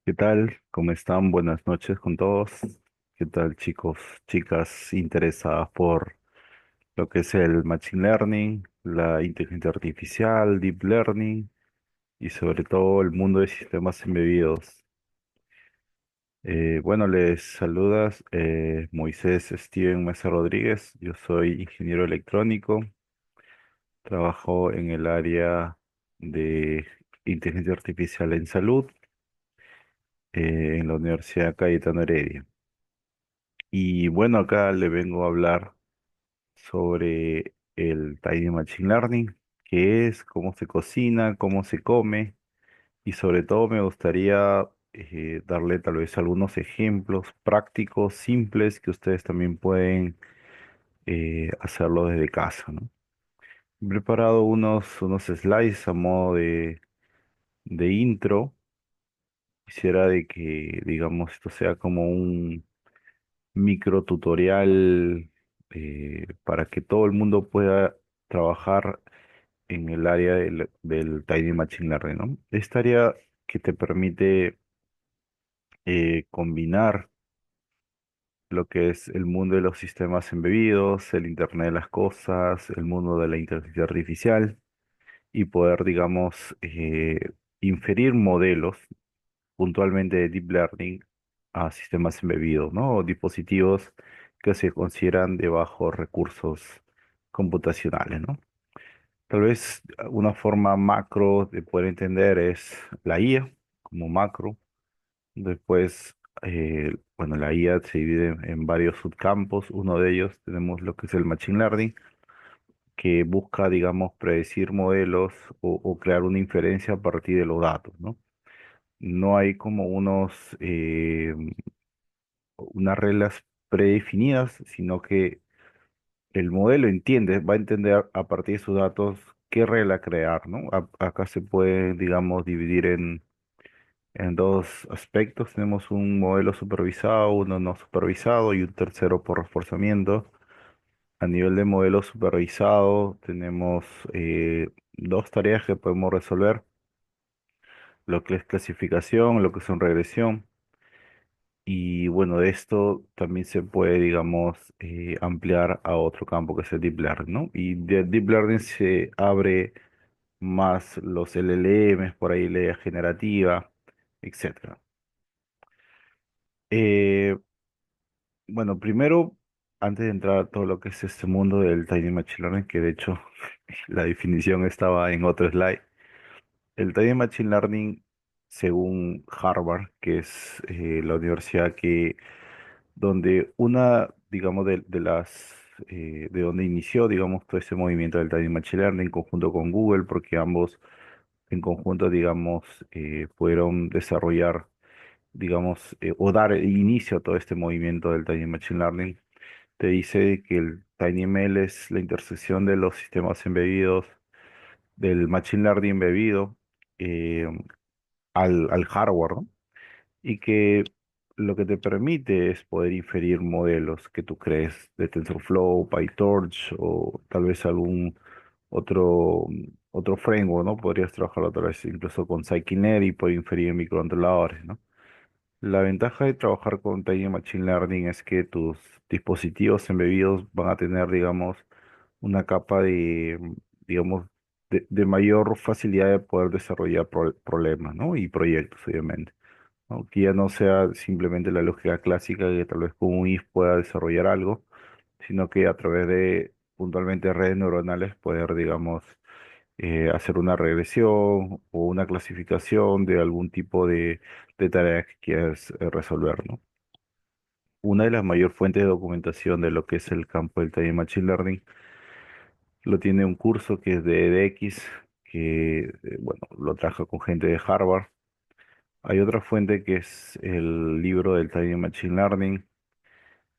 ¿Qué tal? ¿Cómo están? Buenas noches con todos. ¿Qué tal, chicos, chicas interesadas por lo que es el Machine Learning, la inteligencia artificial, Deep Learning y sobre todo el mundo de sistemas embebidos? Bueno, les saludas Moisés Steven Mesa Rodríguez. Yo soy ingeniero electrónico. Trabajo en el área de inteligencia artificial en salud en la Universidad Cayetano Heredia. Y bueno, acá le vengo a hablar sobre el Tiny Machine Learning, qué es, cómo se cocina, cómo se come y sobre todo me gustaría darle tal vez algunos ejemplos prácticos, simples, que ustedes también pueden hacerlo desde casa, ¿no? He preparado unos slides a modo de intro. Quisiera de que, digamos, esto sea como un micro tutorial para que todo el mundo pueda trabajar en el área del Tiny Machine Learning, ¿no? Esta área que te permite combinar lo que es el mundo de los sistemas embebidos, el Internet de las cosas, el mundo de la inteligencia artificial y poder, digamos, inferir modelos puntualmente de Deep Learning a sistemas embebidos, ¿no? O dispositivos que se consideran de bajos recursos computacionales, ¿no? Tal vez una forma macro de poder entender es la IA como macro. Después, bueno, la IA se divide en varios subcampos. Uno de ellos tenemos lo que es el Machine Learning, que busca, digamos, predecir modelos o crear una inferencia a partir de los datos, ¿no? No hay como unas reglas predefinidas, sino que el modelo va a entender a partir de sus datos qué regla crear, ¿no? Acá se puede, digamos, dividir en dos aspectos. Tenemos un modelo supervisado, uno no supervisado y un tercero por reforzamiento. A nivel de modelo supervisado, tenemos dos tareas que podemos resolver, lo que es clasificación, lo que es regresión. Y bueno, de esto también se puede, digamos, ampliar a otro campo que es el Deep Learning, ¿no? Y de Deep Learning se abre más los LLMs, por ahí la IA generativa, etcétera. Eh, bueno, primero, antes de entrar a todo lo que es este mundo del Tiny Machine Learning, que de hecho la definición estaba en otro slide, el Tiny Machine Learning, según Harvard, que es la universidad que donde digamos, de donde inició, digamos, todo ese movimiento del Tiny Machine Learning en conjunto con Google, porque ambos en conjunto, digamos, pudieron desarrollar, digamos, o dar inicio a todo este movimiento del Tiny Machine Learning. Te dice que el TinyML es la intersección de los sistemas embebidos, del Machine Learning embebido eh, al hardware, ¿no? Y que lo que te permite es poder inferir modelos que tú crees de TensorFlow, PyTorch o tal vez algún otro framework, ¿no? Podrías trabajar otra vez incluso con Scikit-learn y poder inferir en microcontroladores, ¿no? La ventaja de trabajar con Tiny Machine Learning es que tus dispositivos embebidos van a tener, digamos, una capa digamos, de mayor facilidad de poder desarrollar problemas, ¿no? Y proyectos, obviamente, ¿no? Que ya no sea simplemente la lógica clásica que tal vez con un if pueda desarrollar algo, sino que a través de puntualmente redes neuronales poder, digamos, hacer una regresión o una clasificación de algún tipo de tarea que quieras resolver, ¿no? Una de las mayores fuentes de documentación de lo que es el campo del Time Machine Learning lo tiene un curso que es de edX, que, bueno, lo trajo con gente de Harvard. Hay otra fuente que es el libro del Tiny Machine Learning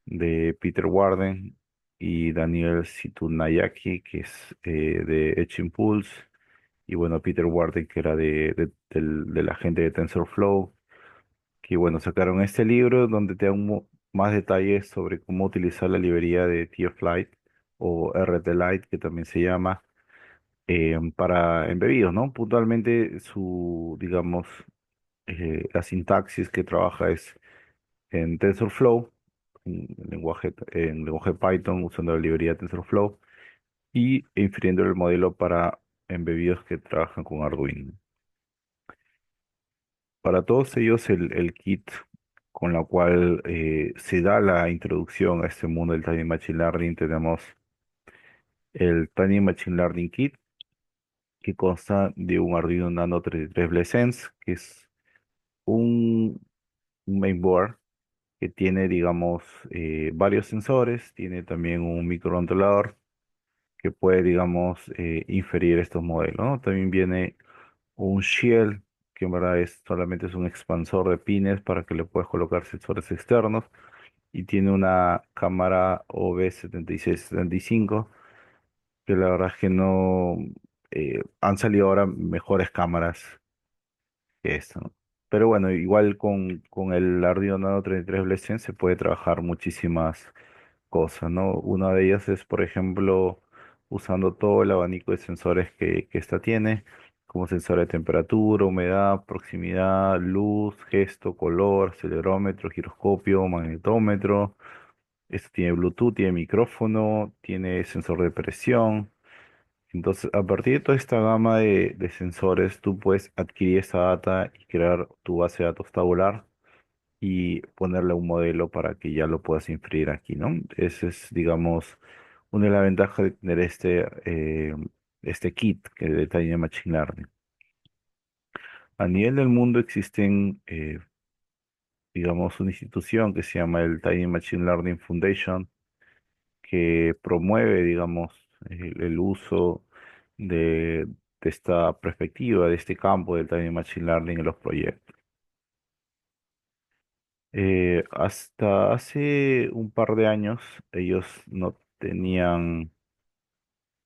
de Peter Warden y Daniel Situnayaki, que es de Edge Impulse, y bueno, Peter Warden, que era de la gente de TensorFlow, que bueno, sacaron este libro donde te dan más detalles sobre cómo utilizar la librería de TF-Lite o RT-Lite, que también se llama, para embebidos, ¿no? Puntualmente su, digamos, La sintaxis que trabaja es en TensorFlow, en lenguaje Python, usando la librería TensorFlow y infiriendo el modelo para embebidos que trabajan con Arduino. Para todos ellos, el kit con la cual se da la introducción a este mundo del Tiny Machine Learning, tenemos el Tiny Machine Learning Kit, que consta de un Arduino Nano 33 Blade Sense, que es un, un mainboard que tiene, digamos, varios sensores, tiene también un microcontrolador que puede, digamos, inferir estos modelos, ¿no? También viene un shell, que en verdad solamente es un expansor de pines para que le puedas colocar sensores externos, y tiene una cámara OB7675, que la verdad es que no han salido ahora mejores cámaras que esta, ¿no? Pero bueno, igual con el Arduino Nano 33 Blesten se puede trabajar muchísimas cosas, ¿no? Una de ellas es, por ejemplo, usando todo el abanico de sensores que esta tiene, como sensor de temperatura, humedad, proximidad, luz, gesto, color, acelerómetro, giroscopio, magnetómetro. Esto tiene Bluetooth, tiene micrófono, tiene sensor de presión. Entonces, a partir de toda esta gama de sensores, tú puedes adquirir esa data y crear tu base de datos tabular y ponerle un modelo para que ya lo puedas inferir aquí, ¿no? Ese es, digamos, una de las ventajas de tener este kit que de Tiny Machine Learning. A nivel del mundo existen, digamos, una institución que se llama el Tiny Machine Learning Foundation, que promueve, digamos, el uso de, de esta perspectiva, de este campo del Tiny Machine Learning en los proyectos. Hasta hace un par de años ellos no tenían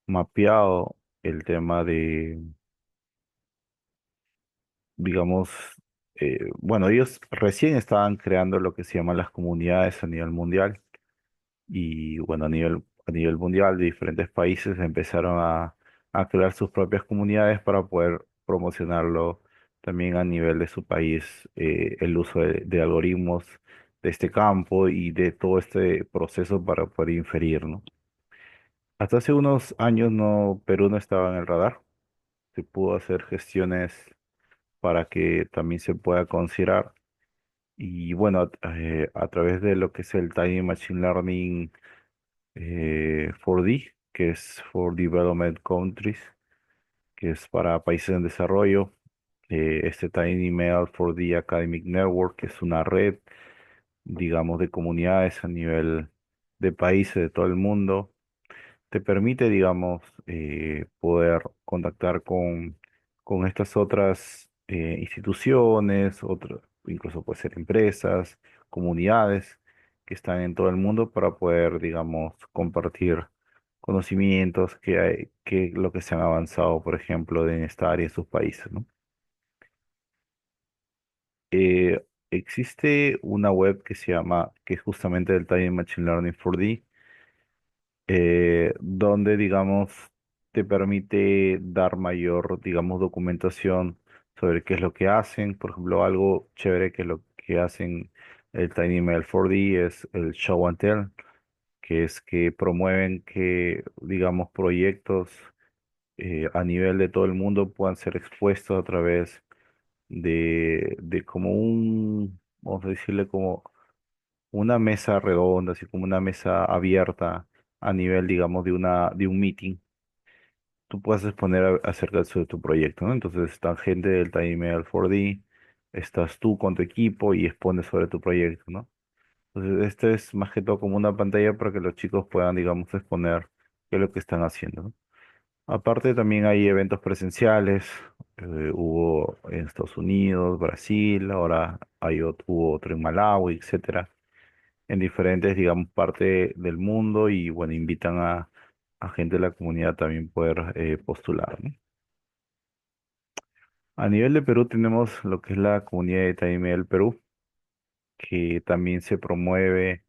mapeado el tema de, digamos, bueno, ellos recién estaban creando lo que se llaman las comunidades a nivel mundial. Y bueno, a nivel mundial de diferentes países empezaron a crear sus propias comunidades para poder promocionarlo también a nivel de su país, el uso de algoritmos de este campo y de todo este proceso para poder inferir, ¿no? Hasta hace unos años no, Perú no estaba en el radar. Se pudo hacer gestiones para que también se pueda considerar. Y bueno, a través de lo que es el Tiny Machine Learning 4D, que es for Development Countries, que es para países en desarrollo. Este Tiny Mail 4D Academic Network, que es una red, digamos, de comunidades a nivel de países de todo el mundo, te permite, digamos, poder contactar con estas otras instituciones, incluso puede ser empresas, comunidades que están en todo el mundo para poder, digamos, compartir conocimientos que lo que se han avanzado, por ejemplo, en esta área en sus países, ¿no? Existe una web que se llama, que es justamente del Tiny Machine Learning 4D, donde, digamos, te permite dar mayor, digamos, documentación sobre qué es lo que hacen. Por ejemplo, algo chévere que lo que hacen el TinyML 4D es el Show and Tell, que es que promueven que, digamos, proyectos a nivel de todo el mundo puedan ser expuestos a través de como vamos a decirle como una mesa redonda, así como una mesa abierta a nivel, digamos, de un meeting. Tú puedes exponer acerca de tu proyecto, ¿no? Entonces está gente del TinyML 4D, estás tú con tu equipo y expones sobre tu proyecto, ¿no? Entonces, este es más que todo como una pantalla para que los chicos puedan, digamos, exponer qué es lo que están haciendo, ¿no? Aparte, también hay eventos presenciales. Hubo en Estados Unidos, Brasil, ahora hubo otro en Malawi, etcétera, en diferentes, digamos, partes del mundo y bueno, invitan a gente de la comunidad también poder postular, ¿no? A nivel de Perú tenemos lo que es la comunidad de TinyML Perú, que también se promueve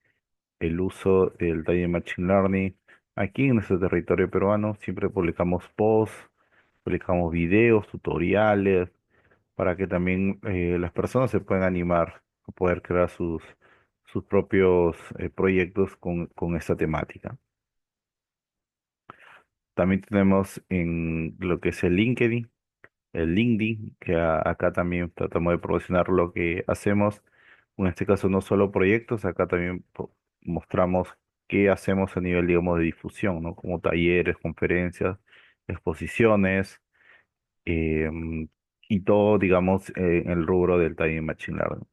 el uso del Tiny Machine Learning. Aquí en nuestro territorio peruano siempre publicamos posts, publicamos videos, tutoriales, para que también las personas se puedan animar a poder crear sus propios proyectos con esta temática. También tenemos en lo que es el LinkedIn, que acá también tratamos de promocionar lo que hacemos. En este caso no solo proyectos, acá también mostramos qué hacemos a nivel, digamos, de difusión, ¿no? Como talleres, conferencias, exposiciones, em, y todo, digamos, en el rubro del Timing Machine Learning.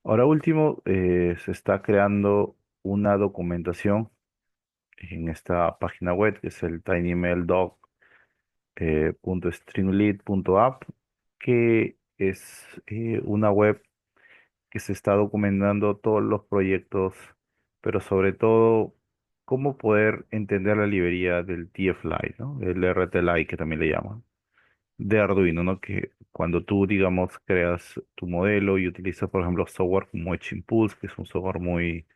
Ahora último, se está creando una documentación en esta página web, que es el tinymaildoc .streamlit.app, que es una web que se está documentando todos los proyectos, pero sobre todo cómo poder entender la librería del TF-Lite, ¿no? El RT-Lite que también le llaman, de Arduino, ¿no? Que cuando tú, digamos, creas tu modelo y utilizas, por ejemplo, software como Edge Impulse, que es un software muy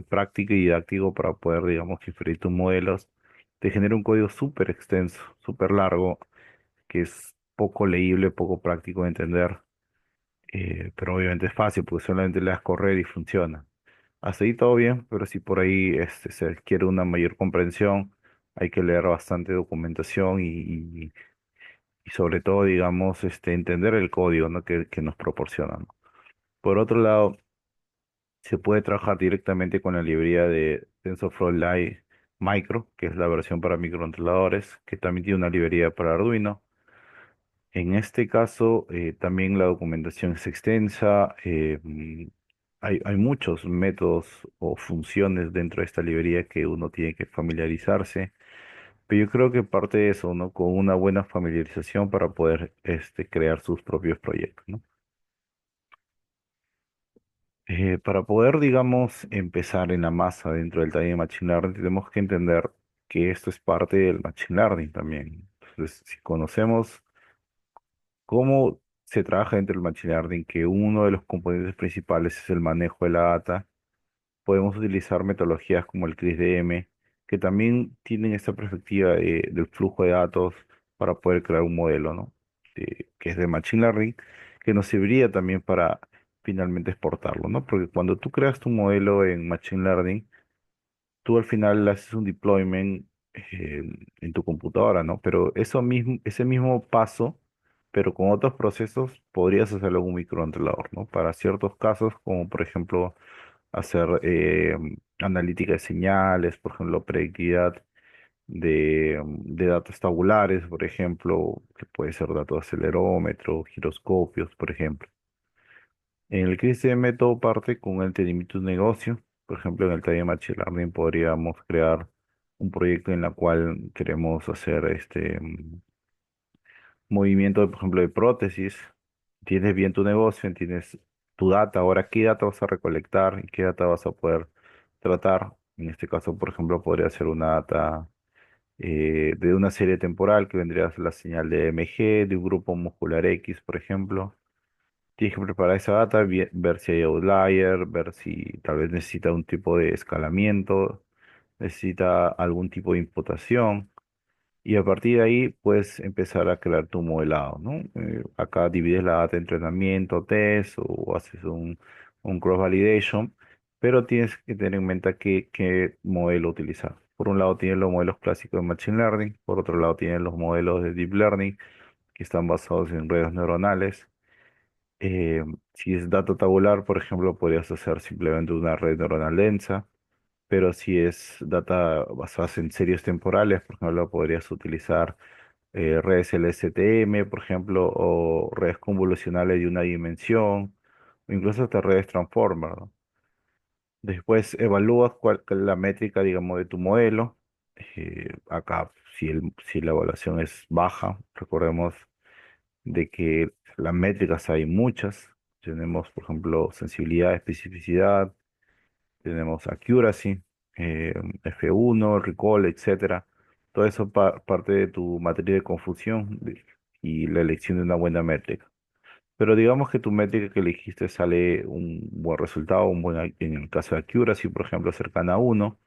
práctico y didáctico para poder, digamos, inferir tus modelos, te genera un código súper extenso, súper largo, que es poco leíble, poco práctico de entender, pero obviamente es fácil porque solamente le das correr y funciona. Hasta ahí todo bien, pero si por ahí se quiere una mayor comprensión, hay que leer bastante documentación y sobre todo, digamos, entender el código, ¿no? que nos proporcionan. Por otro lado, se puede trabajar directamente con la librería de TensorFlow Lite Micro, que es la versión para microcontroladores, que también tiene una librería para Arduino. En este caso, también la documentación es extensa. Hay muchos métodos o funciones dentro de esta librería que uno tiene que familiarizarse. Pero yo creo que parte de eso, ¿no? Con una buena familiarización para poder crear sus propios proyectos, ¿no? Para poder, digamos, empezar en la masa dentro del taller de Machine Learning, tenemos que entender que esto es parte del Machine Learning también. Entonces, si conocemos cómo se trabaja dentro del Machine Learning, que uno de los componentes principales es el manejo de la data, podemos utilizar metodologías como el CRISDM, que también tienen esta perspectiva del flujo de datos para poder crear un modelo, ¿no? Que es de Machine Learning, que nos serviría también para finalmente exportarlo, ¿no? Porque cuando tú creas tu modelo en Machine Learning, tú al final haces un deployment en tu computadora, ¿no? Pero ese mismo paso, pero con otros procesos, podrías hacerlo en un microcontrolador, ¿no? Para ciertos casos, como por ejemplo hacer analítica de señales, por ejemplo, predictividad de datos tabulares, por ejemplo, que puede ser datos de acelerómetro, giroscopios, por ejemplo. En el CRISM todo parte con el entendimiento de un negocio. Por ejemplo, en el taller de Machine Learning podríamos crear un proyecto en el cual queremos hacer movimiento, por ejemplo, de prótesis. Tienes bien tu negocio, tienes tu data. Ahora, ¿qué data vas a recolectar y qué data vas a poder tratar? En este caso, por ejemplo, podría ser una data de una serie temporal que vendría a ser la señal de MG, de un grupo muscular X, por ejemplo. Tienes que preparar esa data, ver si hay outlier, ver si tal vez necesita un tipo de escalamiento, necesita algún tipo de imputación. Y a partir de ahí puedes empezar a crear tu modelado, ¿no? Acá divides la data de entrenamiento, test o haces un cross-validation, pero tienes que tener en mente qué modelo utilizar. Por un lado tienes los modelos clásicos de Machine Learning, por otro lado tienes los modelos de Deep Learning, que están basados en redes neuronales. Si es data tabular, por ejemplo, podrías hacer simplemente una red neuronal densa, pero si es data basada en series temporales, por ejemplo, podrías utilizar redes LSTM, por ejemplo, o redes convolucionales de una dimensión, o incluso hasta redes transformer, ¿no? Después evalúas cuál es la métrica, digamos, de tu modelo. Acá, si la evaluación es baja, recordemos de que las métricas hay muchas. Tenemos, por ejemplo, sensibilidad, especificidad, tenemos accuracy, eh, F1, recall, etcétera. Todo eso parte de tu materia de confusión y la elección de una buena métrica. Pero digamos que tu métrica que elegiste sale un buen resultado, en el caso de accuracy, por ejemplo, cercana a uno,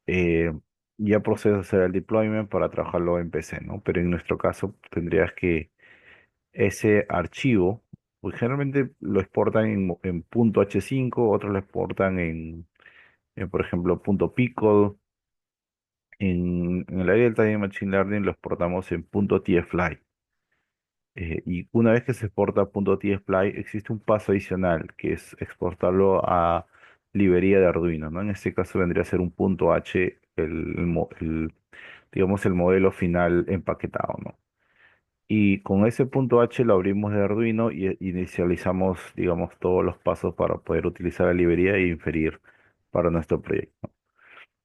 eh, ya procedes a hacer el deployment para trabajarlo en PC, ¿no? Pero en nuestro caso tendrías que ese archivo, pues generalmente lo exportan en punto .h5, otros lo exportan por ejemplo, punto .pickle. En el área del Time Machine Learning lo exportamos en punto .tfly. Y una vez que se exporta a punto .tfly, existe un paso adicional, que es exportarlo a librería de Arduino, ¿no? En este caso vendría a ser un punto H, digamos, el modelo final empaquetado, ¿no? Y con ese punto H lo abrimos de Arduino y inicializamos, digamos, todos los pasos para poder utilizar la librería e inferir para nuestro proyecto.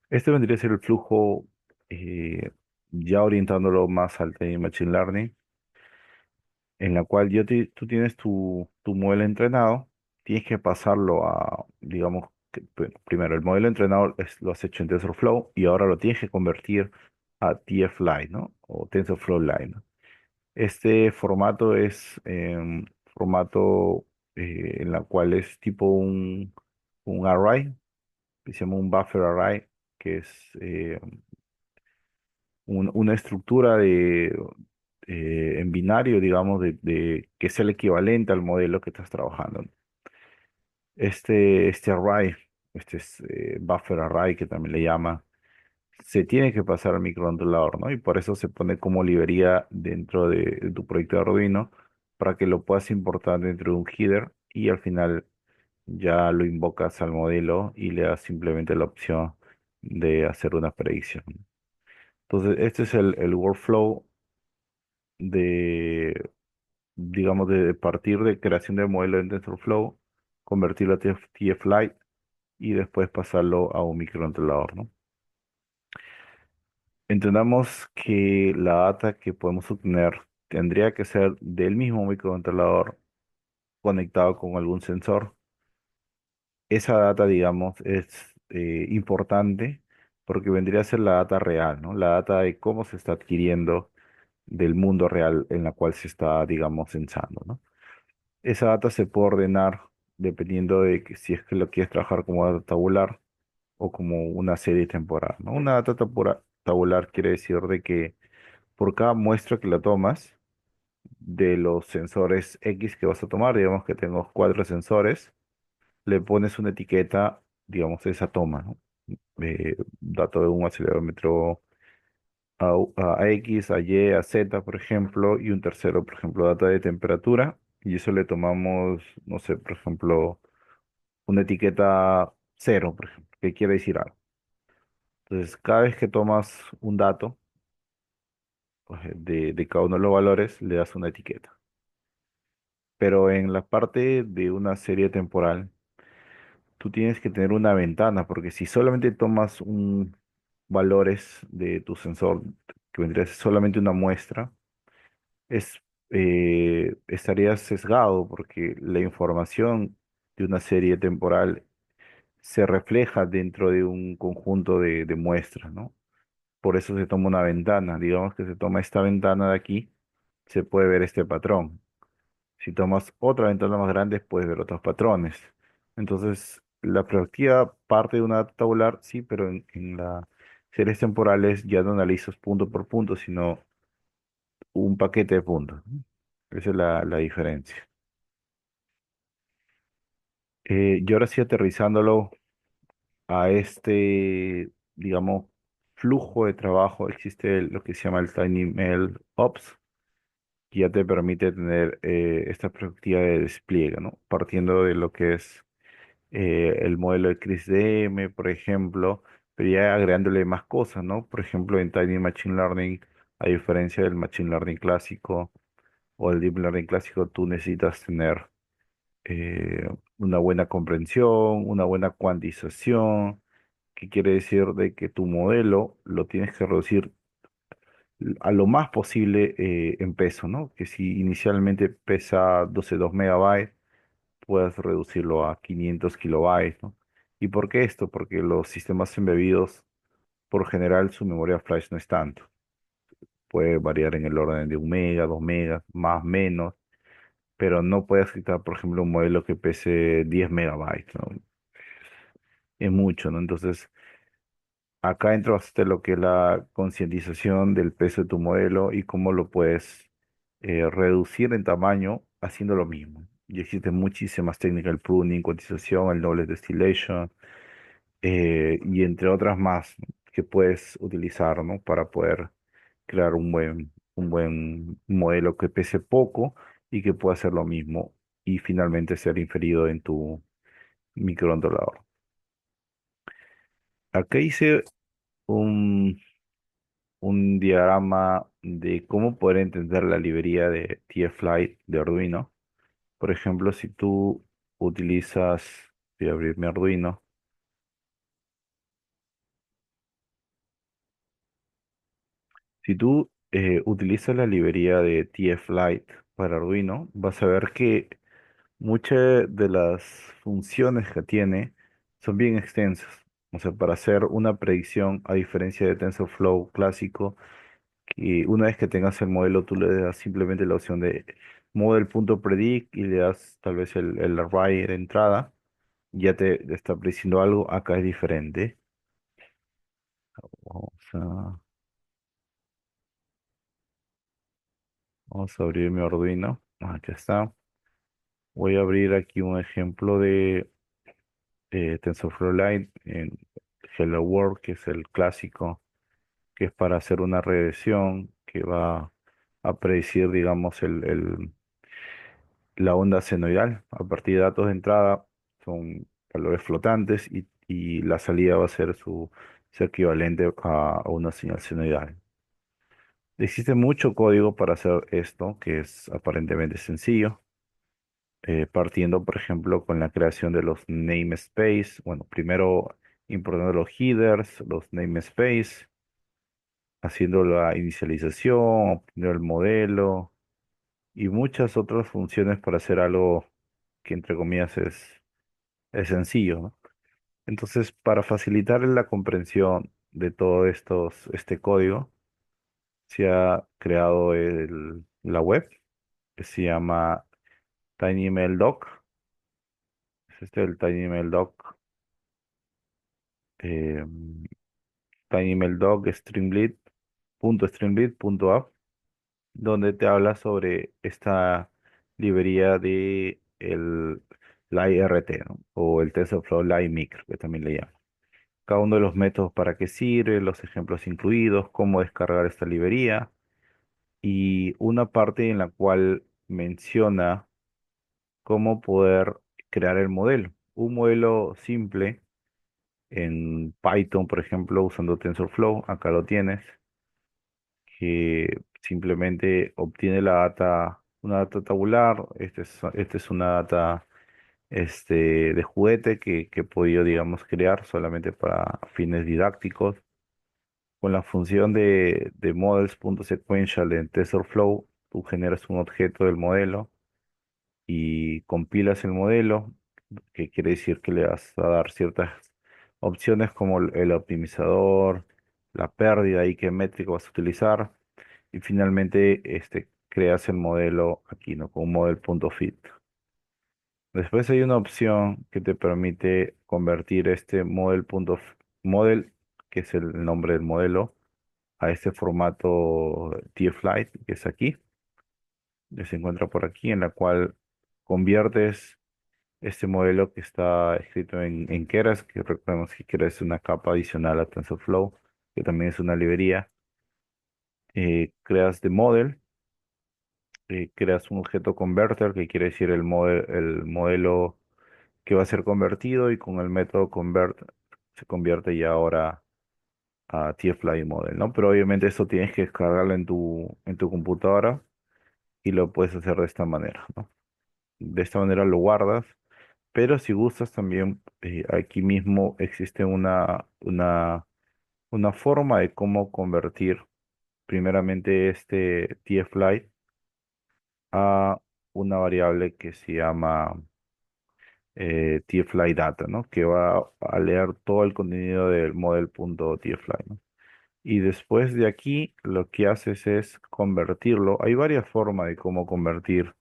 Este vendría a ser el flujo, eh, ya orientándolo más al tema de Machine Learning, en la cual tú tienes tu modelo entrenado, tienes que pasarlo a, digamos, primero el modelo entrenado lo has hecho en TensorFlow y ahora lo tienes que convertir a TFLine, ¿no? O TensorFlow Line, ¿no? Este formato es formato en la cual es tipo un array, que se llama un buffer array, que es una estructura en binario, digamos, que es el equivalente al modelo que estás trabajando. Este array, buffer array que también le llama, se tiene que pasar al microcontrolador, ¿no? Y por eso se pone como librería dentro de tu proyecto de Arduino para que lo puedas importar dentro de un header y al final ya lo invocas al modelo y le das simplemente la opción de hacer una predicción. Entonces, este es el workflow de, digamos, de partir de creación de modelo en TensorFlow, convertirlo a TF-Lite y después pasarlo a un microcontrolador, ¿no? Entendamos que la data que podemos obtener tendría que ser del mismo microcontrolador conectado con algún sensor. Esa data, digamos, es importante porque vendría a ser la data real, ¿no? La data de cómo se está adquiriendo del mundo real en la cual se está, digamos, censando, ¿no? Esa data se puede ordenar dependiendo de si es que lo quieres trabajar como data tabular o como una serie temporal, ¿no? Una data tabular quiere decir de que por cada muestra que la tomas de los sensores X que vas a tomar, digamos que tengo 4 sensores, le pones una etiqueta, digamos, a esa toma, ¿no? Dato de un acelerómetro a X, a Y, a Z, por ejemplo, y un tercero, por ejemplo, data de temperatura, y eso le tomamos, no sé, por ejemplo, una etiqueta cero, por ejemplo, que quiere decir algo. Entonces, cada vez que tomas un dato, pues, de cada uno de los valores, le das una etiqueta. Pero en la parte de una serie temporal, tú tienes que tener una ventana, porque si solamente tomas un valores de tu sensor, que vendría a ser solamente una muestra, estarías sesgado, porque la información de una serie temporal se refleja dentro de un conjunto de muestras, ¿no? Por eso se toma una ventana. Digamos que se toma esta ventana de aquí, se puede ver este patrón. Si tomas otra ventana más grande, puedes ver otros patrones. Entonces, la perspectiva parte de una data tabular, sí, pero en las series temporales ya no analizas punto por punto, sino un paquete de puntos, ¿no? Esa es la diferencia. Y ahora sí aterrizándolo a digamos, flujo de trabajo, existe lo que se llama el TinyML Ops, que ya te permite tener esta perspectiva de despliegue, ¿no? Partiendo de lo que es el modelo de CrisDM, por ejemplo, pero ya agregándole más cosas, ¿no? Por ejemplo, en Tiny Machine Learning, a diferencia del Machine Learning clásico o el Deep Learning clásico, tú necesitas tener una buena comprensión, una buena cuantización, que quiere decir de que tu modelo lo tienes que reducir a lo más posible en peso, ¿no? Que si inicialmente pesa 12,2 megabytes, puedas reducirlo a 500 kilobytes, ¿no? ¿Y por qué esto? Porque los sistemas embebidos, por general, su memoria flash no es tanto. Puede variar en el orden de 1 mega, 2 megas, más, menos, pero no puedes quitar, por ejemplo, un modelo que pese 10 megabytes, ¿no? Es mucho, ¿no? Entonces, acá entra bastante lo que es la concientización del peso de tu modelo y cómo lo puedes reducir en tamaño haciendo lo mismo. Y existen muchísimas técnicas, el pruning, cuantización, el knowledge distillation, y entre otras más, ¿no? Que puedes utilizar, ¿no? Para poder crear un buen modelo que pese poco y que pueda hacer lo mismo y finalmente ser inferido en tu microcontrolador. Acá hice un, un diagrama de cómo poder entender la librería de TF-Lite de Arduino. Por ejemplo, si tú utilizas, voy a abrir mi Arduino, si tú utilizas la librería de TF-Lite para Arduino, vas a ver que muchas de las funciones que tiene son bien extensas. O sea, para hacer una predicción, a diferencia de TensorFlow clásico, que una vez que tengas el modelo, tú le das simplemente la opción de model.predict y le das tal vez el array de entrada, ya te está prediciendo algo. Acá es diferente. Vamos a, vamos a abrir mi Arduino. Aquí está. Voy a abrir aquí un ejemplo de TensorFlow Lite en Hello World, que es el clásico, que es para hacer una regresión que va a predecir, digamos, la onda senoidal. A partir de datos de entrada son valores flotantes y la salida va a ser su equivalente a una señal senoidal. Existe mucho código para hacer esto, que es aparentemente sencillo, partiendo, por ejemplo, con la creación de los namespace. Bueno, primero importando los headers, los namespace, haciendo la inicialización, obteniendo el modelo y muchas otras funciones para hacer algo que, entre comillas, es sencillo, ¿no? Entonces, para facilitar la comprensión de todo este código, se ha creado la web que se llama TinyMailDoc. Es el TinyMailDoc, eh, TinyMailDoc Streamlit.app, donde te habla sobre esta librería de la IRT, ¿no? O el TensorFlow Lite Micro, que también le llaman. Cada uno de los métodos para qué sirve, los ejemplos incluidos, cómo descargar esta librería y una parte en la cual menciona cómo poder crear el modelo. Un modelo simple en Python, por ejemplo, usando TensorFlow, acá lo tienes, que simplemente obtiene una data tabular. Este es una data de juguete que he podido, digamos, crear solamente para fines didácticos. Con la función de models.sequential en TensorFlow, tú generas un objeto del modelo y compilas el modelo, que quiere decir que le vas a dar ciertas opciones como el optimizador, la pérdida y qué métrica vas a utilizar. Y finalmente creas el modelo aquí, ¿no? Con un model.fit. Después hay una opción que te permite convertir este model, que es el nombre del modelo, a este formato TF-Lite, que es aquí, que se encuentra por aquí, en la cual conviertes este modelo que está escrito en Keras, que recordemos que Keras es una capa adicional a TensorFlow, que también es una librería. Creas de model, creas un objeto converter, que quiere decir el modelo que va a ser convertido, y con el método convert se convierte ya ahora a TF-Lite model, ¿no? Pero obviamente eso tienes que descargarlo en tu computadora y lo puedes hacer de esta manera, ¿no? De esta manera lo guardas, pero si gustas también, aquí mismo existe una forma de cómo convertir primeramente este TF-Lite a una variable que se llama TF-Lite data, ¿no? Que va a leer todo el contenido del model.tfly, ¿no? Y después de aquí lo que haces es convertirlo. Hay varias formas de cómo convertir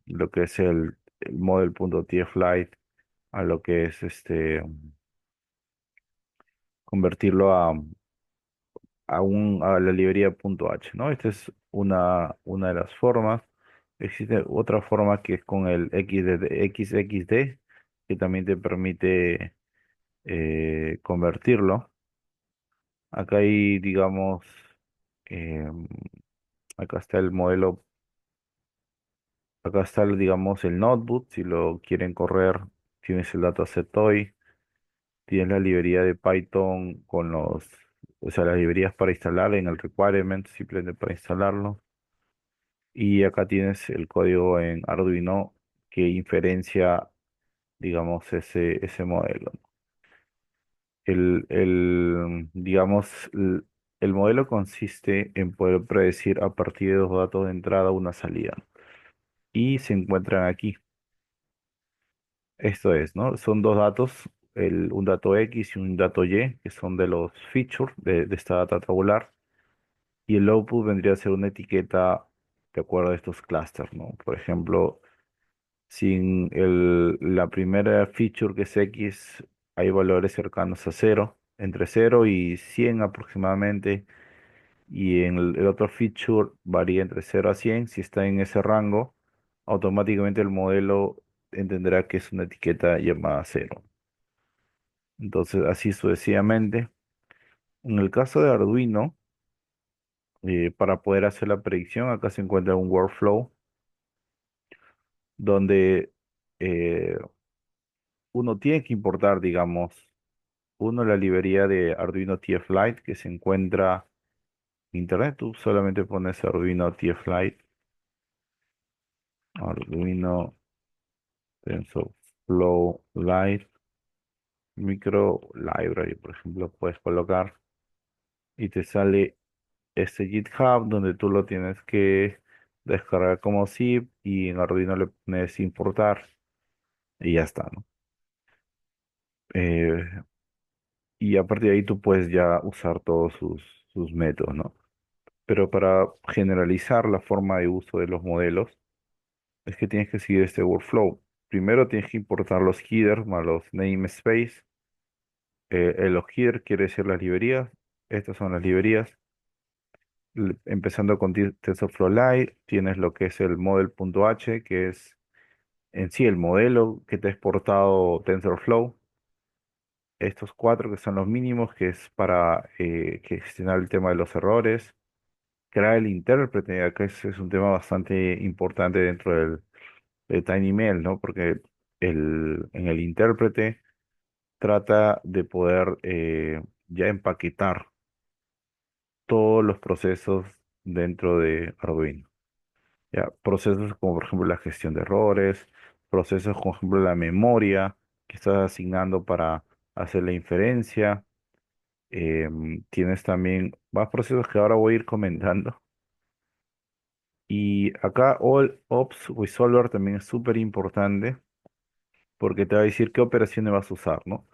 lo que es el model.tflite a lo que es convertirlo a la librería .h, ¿no? Esta es una de las formas. Existe otra forma que es con el XXD, que también te permite convertirlo. Acá hay, digamos, em, acá está el modelo, acá está, digamos, el notebook. Si lo quieren correr, tienes el dataset hoy, tienes la librería de Python o sea, las librerías para instalar en el requirement, simplemente para instalarlo. Y acá tienes el código en Arduino que inferencia, digamos, ese modelo. Digamos, el modelo consiste en poder predecir a partir de dos datos de entrada una salida. Y se encuentran aquí. Esto es, ¿no? Son dos datos, un dato X y un dato Y, que son de los features de esta data tabular. Y el output vendría a ser una etiqueta de acuerdo a estos clusters, ¿no? Por ejemplo, sin la primera feature que es X, hay valores cercanos a cero, entre cero y 100 aproximadamente. Y en el otro feature varía entre cero a 100. Si está en ese rango, automáticamente el modelo entenderá que es una etiqueta llamada cero. Entonces, así sucesivamente. En el caso de Arduino, para poder hacer la predicción, acá se encuentra un workflow donde eh, uno tiene que importar, digamos, la librería de Arduino TF Lite que se encuentra en internet. Tú solamente pones Arduino TF Lite, Arduino TensorFlow Lite, Micro Library, por ejemplo, puedes colocar y te sale este GitHub donde tú lo tienes que descargar como zip y en Arduino le pones importar y ya está, ¿no? Eh, y a partir de ahí tú puedes ya usar todos sus métodos, ¿no? Pero para generalizar la forma de uso de los modelos, es que tienes que seguir este workflow. Primero tienes que importar los headers más los namespace. Los headers quiere decir las librerías. Estas son las librerías. Empezando con TensorFlow Lite, tienes lo que es el model.h, que es en sí el modelo que te ha exportado TensorFlow. Estos cuatro que son los mínimos, que es para gestionar el tema de los errores. Crear el intérprete, acá es un tema bastante importante dentro de TinyML, ¿no? Porque en el intérprete trata de poder ya empaquetar todos los procesos dentro de Arduino. Ya, procesos como por ejemplo la gestión de errores, procesos como por ejemplo la memoria que estás asignando para hacer la inferencia. Tienes también más procesos que ahora voy a ir comentando. Y acá All Ops Resolver también es súper importante porque te va a decir qué operaciones vas a usar, ¿no?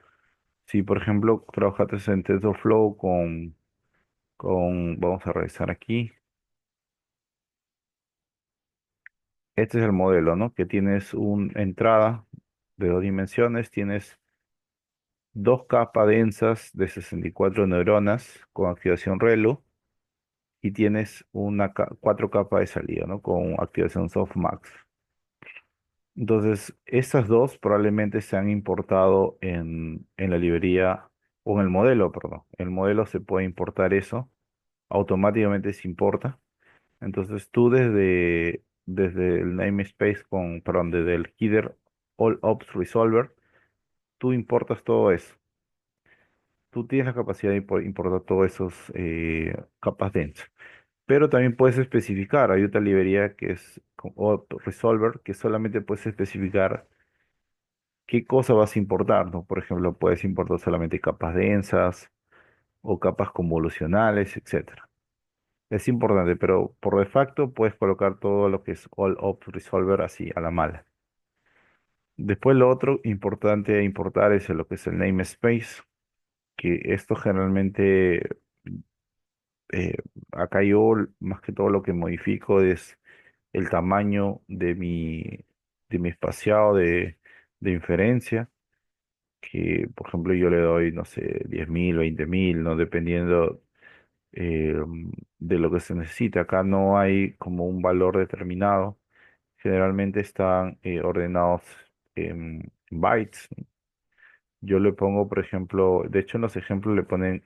Si, por ejemplo, trabajaste en TensorFlow vamos a revisar aquí. Este es el modelo, ¿no? Que tienes una entrada de dos dimensiones, tienes dos capas densas de 64 neuronas con activación ReLU y tienes cuatro capas de salida, ¿no? Con activación softmax. Entonces, estas dos probablemente se han importado en la librería o en el modelo, perdón. El modelo se puede importar eso, automáticamente se importa. Entonces, tú desde el namespace perdón, desde el header All Ops Resolver, tú importas todo eso. Tú tienes la capacidad de importar todos esos capas densas. Pero también puedes especificar, hay otra librería que es con Resolver, que solamente puedes especificar qué cosa vas a importar, ¿no? Por ejemplo, puedes importar solamente capas densas o capas convolucionales, etcétera. Es importante, pero por defecto puedes colocar todo lo que es All Ops Resolver así a la mala. Después lo otro importante a importar es lo que es el namespace, que esto generalmente eh, acá yo más que todo lo que modifico es el tamaño de mi espaciado de inferencia, que por ejemplo yo le doy, no sé, 10.000, 20.000, ¿no? Dependiendo. eh, de lo que se necesita. Acá no hay como un valor determinado. Generalmente están ordenados en bytes. Yo le pongo, por ejemplo, de hecho en los ejemplos le ponen,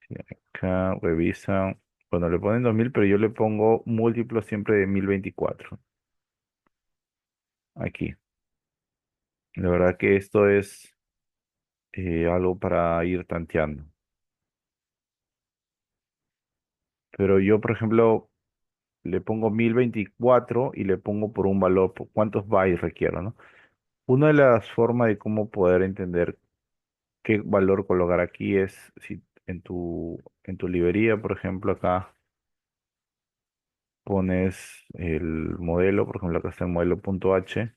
sí, acá revisan, bueno, le ponen 2000, pero yo le pongo múltiplos siempre de 1024 aquí. La verdad que esto es algo para ir tanteando. Pero yo, por ejemplo, le pongo 1024 y le pongo por un valor, por cuántos bytes requiero, ¿no? Una de las formas de cómo poder entender qué valor colocar aquí es si en tu librería, por ejemplo, acá pones el modelo, por ejemplo, acá está el modelo.h,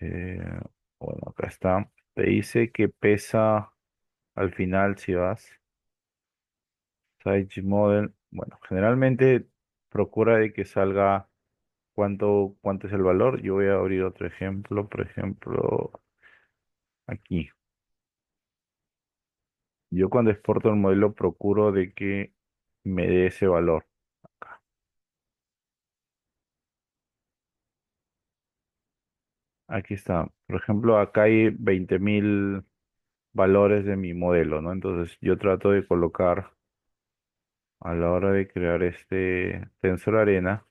eh, bueno, acá está, te dice que pesa al final si vas, Sage Model, bueno, generalmente procura de que salga cuánto es el valor. Yo voy a abrir otro ejemplo, por ejemplo, aquí. Yo cuando exporto el modelo procuro de que me dé ese valor. Acá. Aquí está. Por ejemplo, acá hay 20.000 valores de mi modelo, ¿no? Entonces yo trato de colocar a la hora de crear este Tensor Arena,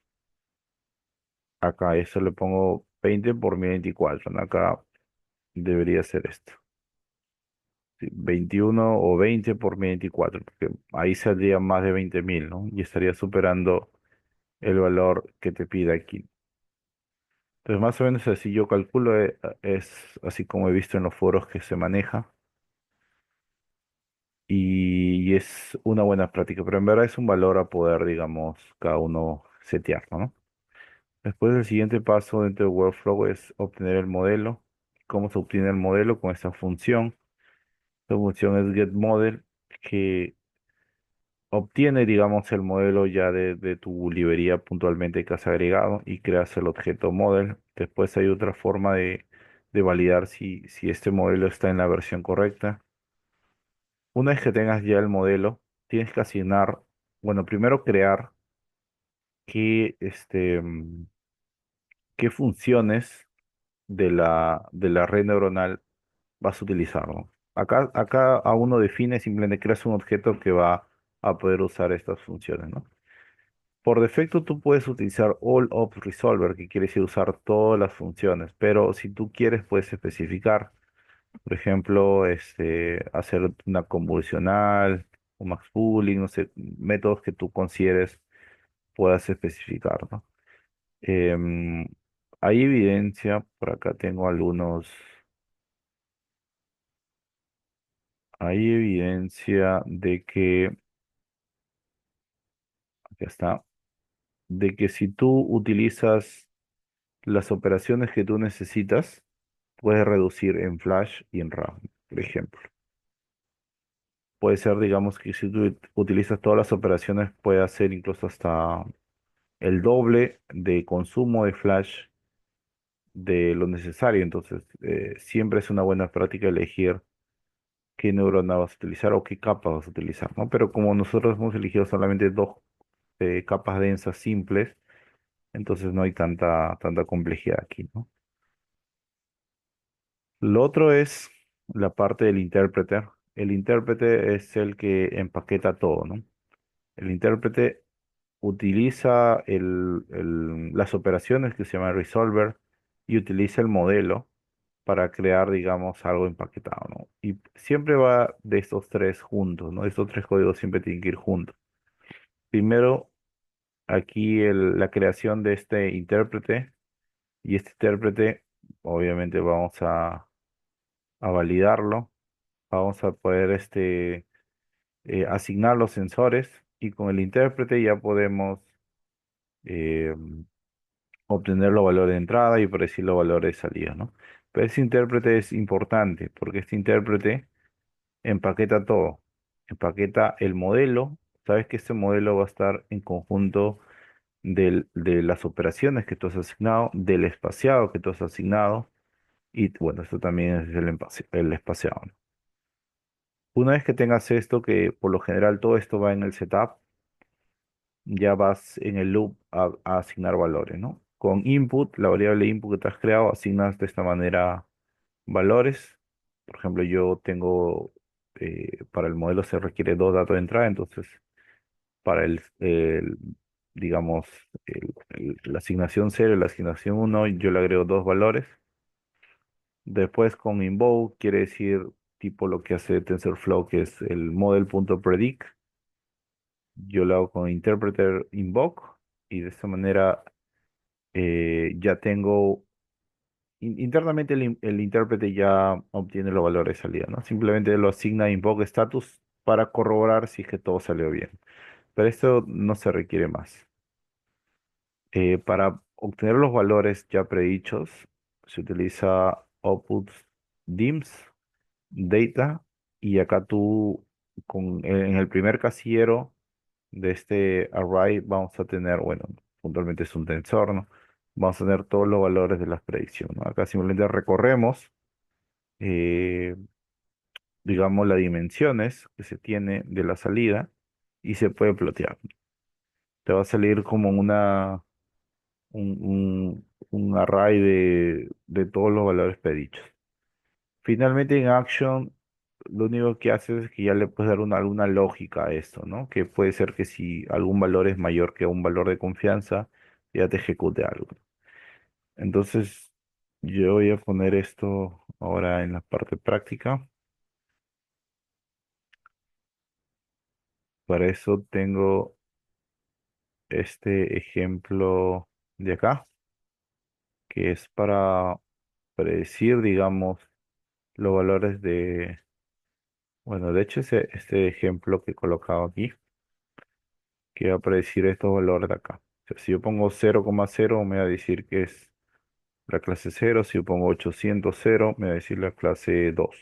acá eso le pongo 20 por 1024, ¿no? Acá debería ser esto. Sí, 21 o 20 por 1024, porque ahí saldría más de 20.000, ¿no? Y estaría superando el valor que te pide aquí. Entonces, más o menos así yo calculo, es así como he visto en los foros que se maneja y es una buena práctica, pero en verdad es un valor a poder, digamos, cada uno setearlo, ¿no? Después el siguiente paso dentro del workflow es obtener el modelo. ¿Cómo se obtiene el modelo? Con esta función. Esta función es getModel, que obtiene, digamos, el modelo ya de tu librería puntualmente que has agregado y creas el objeto model. Después hay otra forma de validar si este modelo está en la versión correcta. Una vez que tengas ya el modelo, tienes que asignar, bueno, primero crear qué funciones de la red neuronal vas a utilizar, ¿no? Acá a uno define, simplemente creas un objeto que va a poder usar estas funciones, ¿no? Por defecto tú puedes utilizar All Ops Resolver, que quiere decir usar todas las funciones, pero si tú quieres puedes especificar, por ejemplo, hacer una convolucional, un max pooling, no sé, métodos que tú consideres puedas especificar, ¿no? Em, Hay evidencia, por acá tengo hay evidencia de que, acá está, de que si tú utilizas las operaciones que tú necesitas, puedes reducir en Flash y en RAM, por ejemplo. Puede ser, digamos, que si tú utilizas todas las operaciones, puede hacer incluso hasta el doble de consumo de Flash de lo necesario. Entonces, siempre es una buena práctica elegir qué neurona vas a utilizar o qué capa vas a utilizar, ¿no? Pero como nosotros hemos elegido solamente dos capas densas simples, entonces no hay tanta complejidad aquí, ¿no? Lo otro es la parte del intérprete. El intérprete es el que empaqueta todo, ¿no? El intérprete utiliza las operaciones que se llaman resolver y utiliza el modelo para crear, digamos, algo empaquetado, ¿no? Y siempre va de estos tres juntos, ¿no? Estos tres códigos siempre tienen que ir juntos. Primero, aquí la creación de este intérprete y este intérprete, obviamente vamos a validarlo. Vamos a poder asignar los sensores y con el intérprete ya podemos eh, obtener los valores de entrada y por decir los valores de salida, ¿no? Pero ese intérprete es importante porque este intérprete empaqueta todo. Empaqueta el modelo. Sabes que este modelo va a estar en conjunto de las operaciones que tú has asignado, del espaciado que tú has asignado y bueno, esto también es el espaciado, ¿no? Una vez que tengas esto, que por lo general todo esto va en el setup, ya vas en el loop a asignar valores, ¿no? Con input, la variable input que te has creado, asignas de esta manera valores. Por ejemplo, yo tengo, para el modelo se requiere dos datos de entrada, entonces para digamos, la asignación 0 y la asignación uno yo le agrego dos valores. Después con invoke quiere decir tipo lo que hace TensorFlow, que es el model.predict. Yo lo hago con interpreter invoke y de esta manera ya tengo internamente el intérprete ya obtiene los valores de salida, ¿no? Simplemente lo asigna invoke status para corroborar si es que todo salió bien. Pero esto no se requiere más. Para obtener los valores ya predichos, se utiliza outputs dims, data, y acá tú, en el primer casillero de este array, vamos a tener, bueno, puntualmente es un tensor, ¿no? Vamos a tener todos los valores de las predicciones, ¿no? Acá simplemente recorremos, eh, digamos, las dimensiones que se tiene de la salida y se puede plotear. Te va a salir como un array de todos los valores predichos. Finalmente en Action, lo único que haces es que ya le puedes dar alguna lógica a esto, ¿no? Que puede ser que si algún valor es mayor que un valor de confianza, ya te ejecute algo. Entonces, yo voy a poner esto ahora en la parte práctica. Para eso tengo este ejemplo de acá, que es para predecir, digamos, los valores de, bueno, de hecho, este ejemplo que he colocado aquí, que va a predecir estos valores de acá. O sea, si yo pongo 0,0, me va a decir que es la clase 0. Si yo pongo 800 cero, me va a decir la clase 2.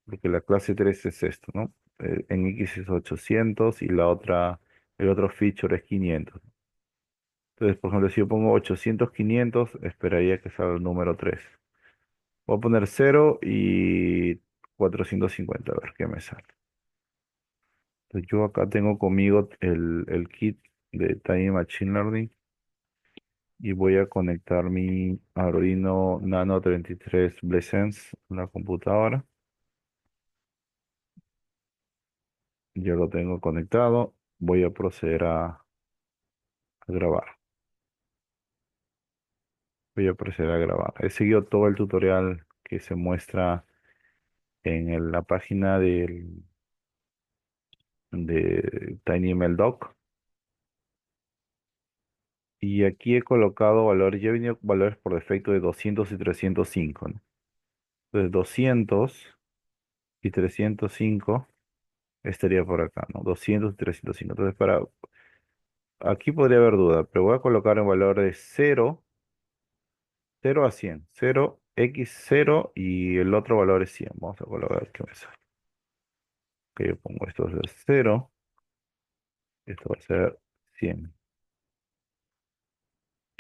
Porque la clase 3 es esto, ¿no? En X es 800 y el otro feature es 500. Entonces, por ejemplo, si yo pongo 800 500, esperaría que salga el número 3. Voy a poner 0 y 450, a ver qué me sale. Entonces, yo acá tengo conmigo el kit de Tiny Machine Learning y voy a conectar mi Arduino Nano 33 Blesense a la computadora. Ya lo tengo conectado. Voy a proceder a grabar. Voy a proceder a grabar. He seguido todo el tutorial que se muestra en la página de TinyMLDoc. Y aquí he colocado valores, ya he venido valores por defecto de 200 y 305, ¿no? Entonces 200 y 305 estaría por acá, ¿no? 200 y 305. Entonces aquí podría haber duda, pero voy a colocar un valor de 0 a 100, 0, x 0 y el otro valor es 100. Vamos a colocar qué me sale. Que yo pongo esto va a ser 0, esto va a ser 100.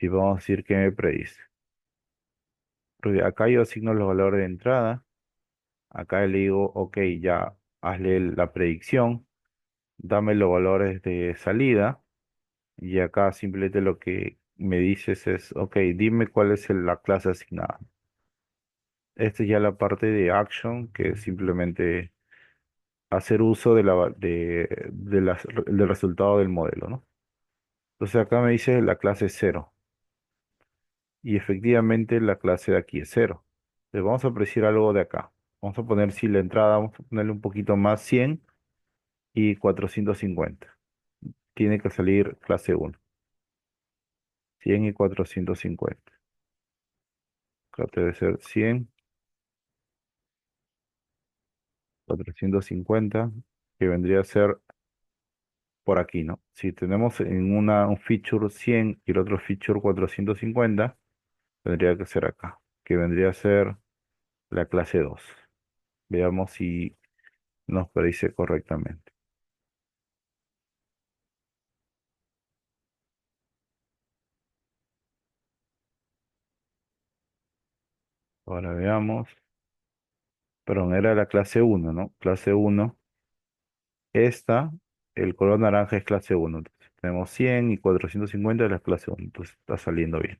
Y vamos a decir que me predice. Porque acá yo asigno los valores de entrada. Acá le digo, ok, ya hazle la predicción, dame los valores de salida. Y acá simplemente lo que me dices es, ok, dime cuál es la clase asignada. Esta es ya la parte de action, que es simplemente hacer uso del resultado del modelo, ¿no? Entonces acá me dice la clase 0. Y efectivamente la clase de aquí es 0. Entonces vamos a predecir algo de acá. Vamos a poner, si la entrada, vamos a ponerle un poquito más, 100 y 450. Tiene que salir clase 1. 100 y 450. Acá debe ser 100, 450, que vendría a ser por aquí, ¿no? Si tenemos en un feature 100 y el otro feature 450, tendría que ser acá, que vendría a ser la clase 2. Veamos si nos predice correctamente. Ahora veamos. perdón, era la clase uno, ¿no? Clase uno. Esta, el color naranja es clase uno. Entonces, tenemos 100 y 450 de la clase uno. Entonces está saliendo bien.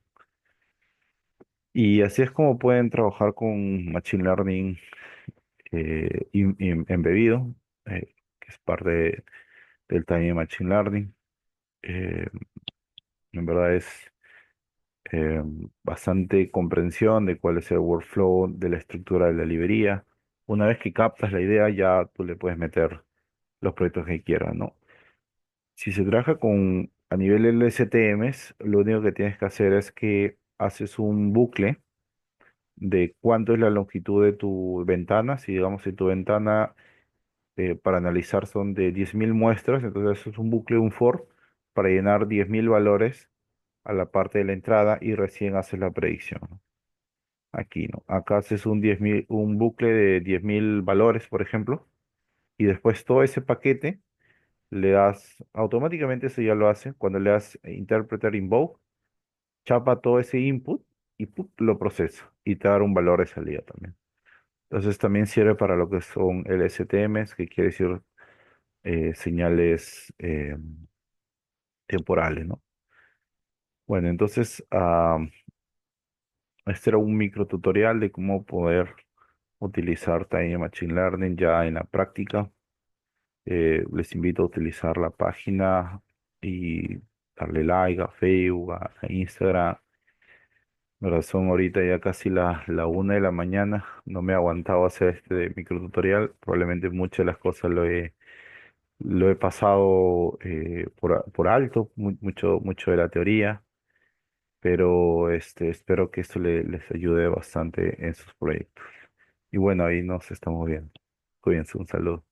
Y así es como pueden trabajar con Machine Learning embebido, que es parte del Tiny Machine Learning. Eh, en verdad es eh, bastante comprensión de cuál es el workflow de la estructura de la librería. Una vez que captas la idea, ya tú le puedes meter los proyectos que quieras, ¿no? Si se trabaja con a nivel LSTMs, lo único que tienes que hacer es que haces un bucle de cuánto es la longitud de tu ventana. Si digamos si tu ventana para analizar son de 10.000 muestras, entonces es un bucle, un for, para llenar 10.000 valores a la parte de la entrada y recién haces la predicción, ¿no? Aquí, ¿no? Acá haces un 10.000, un bucle de 10.000 valores, por ejemplo, y después todo ese paquete le das, automáticamente eso ya lo hace, cuando le das interpreter invoke, chapa todo ese input y ¡pup! Lo procesa y te da un valor de salida también. Entonces también sirve para lo que son LSTMs, que quiere decir señales temporales, ¿no? Bueno, entonces este era un micro tutorial de cómo poder utilizar Tiny Machine Learning ya en la práctica. Les invito a utilizar la página y darle like a Facebook, a Instagram. ¿Verdad? Son ahorita ya casi la 1 de la mañana. No me he aguantado a hacer este micro tutorial. Probablemente muchas de las cosas lo he pasado por alto, mucho de la teoría, pero espero que esto les ayude bastante en sus proyectos. Y bueno, ahí nos estamos viendo. Cuídense, un saludo.